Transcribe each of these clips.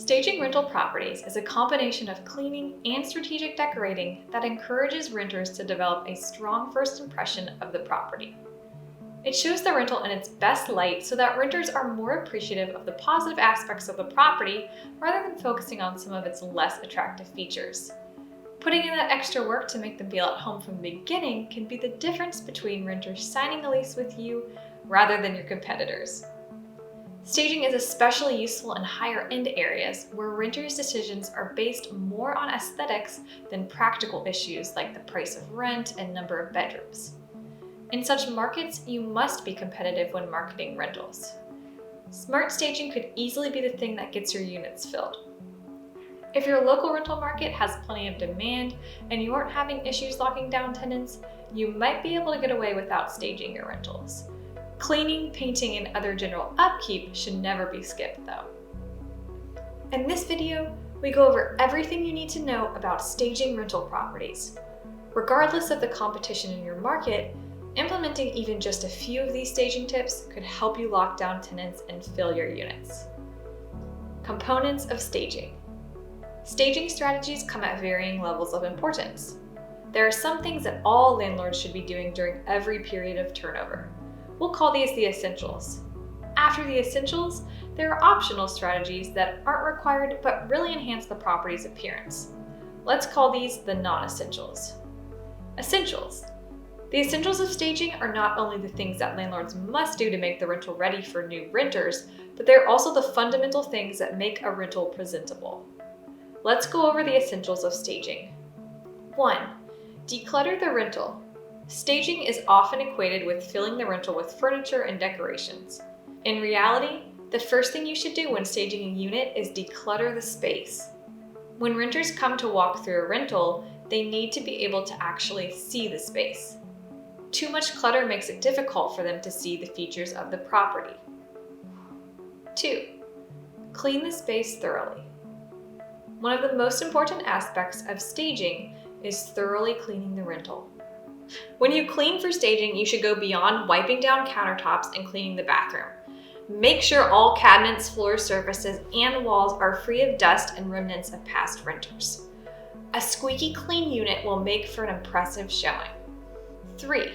Staging rental properties is a combination of cleaning and strategic decorating that encourages renters to develop a strong first impression of the property. It shows the rental in its best light so that renters are more appreciative of the positive aspects of the property rather than focusing on some of its less attractive features. Putting in that extra work to make them feel at home from the beginning can be the difference between renters signing a lease with you rather than your competitors. Staging is especially useful in higher-end areas where renters' decisions are based more on aesthetics than practical issues like the price of rent and number of bedrooms. In such markets, you must be competitive when marketing rentals. Smart staging could easily be the thing that gets your units filled. If your local rental market has plenty of demand and you aren't having issues locking down tenants, you might be able to get away without staging your rentals. Cleaning, painting, and other general upkeep should never be skipped though. In this video, we go over everything you need to know about staging rental properties. Regardless of the competition in your market, implementing even just a few of these staging tips could help you lock down tenants and fill your units. Components of staging. Staging strategies come at varying levels of importance. There are some things that all landlords should be doing during every period of turnover. We'll call these the essentials. After the essentials, there are optional strategies that aren't required but really enhance the property's appearance. Let's call these the non-essentials. Essentials. The essentials of staging are not only the things that landlords must do to make the rental ready for new renters, but they're also the fundamental things that make a rental presentable. Let's go over the essentials of staging. 1. Declutter the rental. Staging is often equated with filling the rental with furniture and decorations. In reality, the first thing you should do when staging a unit is declutter the space. When renters come to walk through a rental, they need to be able to actually see the space. Too much clutter makes it difficult for them to see the features of the property. 2. Clean the space thoroughly. One of the most important aspects of staging is thoroughly cleaning the rental. When you clean for staging, you should go beyond wiping down countertops and cleaning the bathroom. Make sure all cabinets, floor surfaces, and walls are free of dust and remnants of past renters. A squeaky clean unit will make for an impressive showing. 3.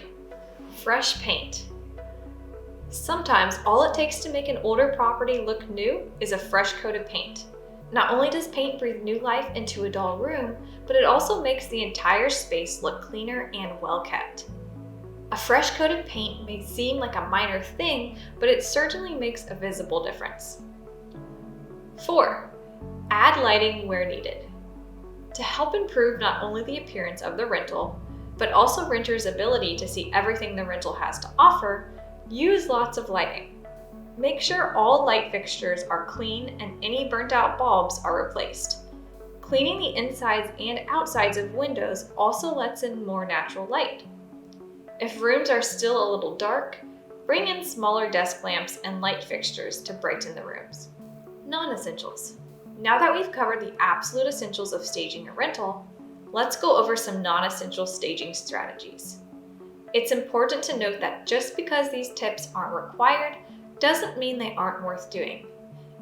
Fresh paint. Sometimes all it takes to make an older property look new is a fresh coat of paint. Not only does paint breathe new life into a dull room, but it also makes the entire space look cleaner and well kept. A fresh coat of paint may seem like a minor thing, but it certainly makes a visible difference. 4. Add lighting where needed. To help improve not only the appearance of the rental, but also renters' ability to see everything the rental has to offer, use lots of lighting. Make sure all light fixtures are clean and any burnt out bulbs are replaced. Cleaning the insides and outsides of windows also lets in more natural light. If rooms are still a little dark, bring in smaller desk lamps and light fixtures to brighten the rooms. Non-essentials. Now that we've covered the absolute essentials of staging a rental, let's go over some non-essential staging strategies. It's important to note that just because these tips aren't required, doesn't mean they aren't worth doing.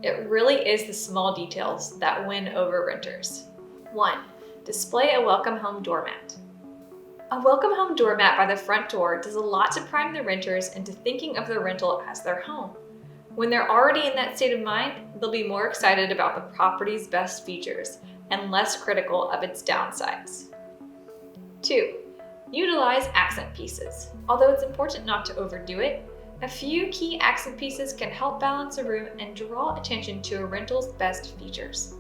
It really is the small details that win over renters. 1. Display a welcome home doormat. A welcome home doormat by the front door does a lot to prime the renters into thinking of the rental as their home. When they're already in that state of mind, they'll be more excited about the property's best features and less critical of its downsides. 2. Utilize accent pieces. Although it's important not to overdo it, a few key accent pieces can help balance a room and draw attention to a rental's best features.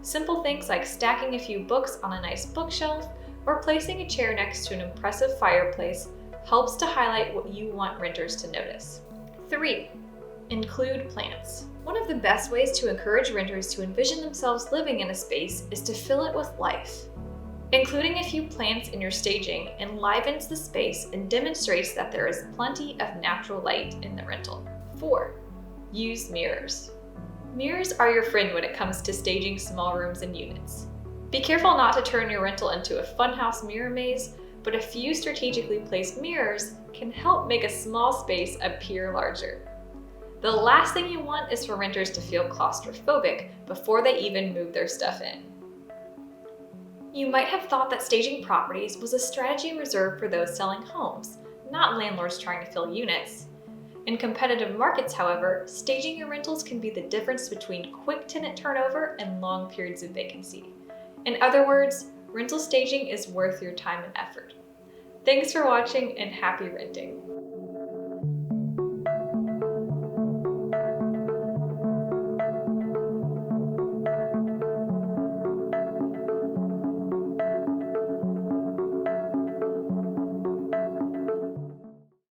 Simple things like stacking a few books on a nice bookshelf or placing a chair next to an impressive fireplace helps to highlight what you want renters to notice. 3. Include plants. One of the best ways to encourage renters to envision themselves living in a space is to fill it with life. Including a few plants in your staging enlivens the space and demonstrates that there is plenty of natural light in the rental. 4. Use mirrors. Mirrors are your friend when it comes to staging small rooms and units. Be careful not to turn your rental into a funhouse mirror maze, but a few strategically placed mirrors can help make a small space appear larger. The last thing you want is for renters to feel claustrophobic before they even move their stuff in. You might have thought that staging properties was a strategy reserved for those selling homes, not landlords trying to fill units. In competitive markets, however, staging your rentals can be the difference between quick tenant turnover and long periods of vacancy. In other words, rental staging is worth your time and effort. Thanks for watching and happy renting!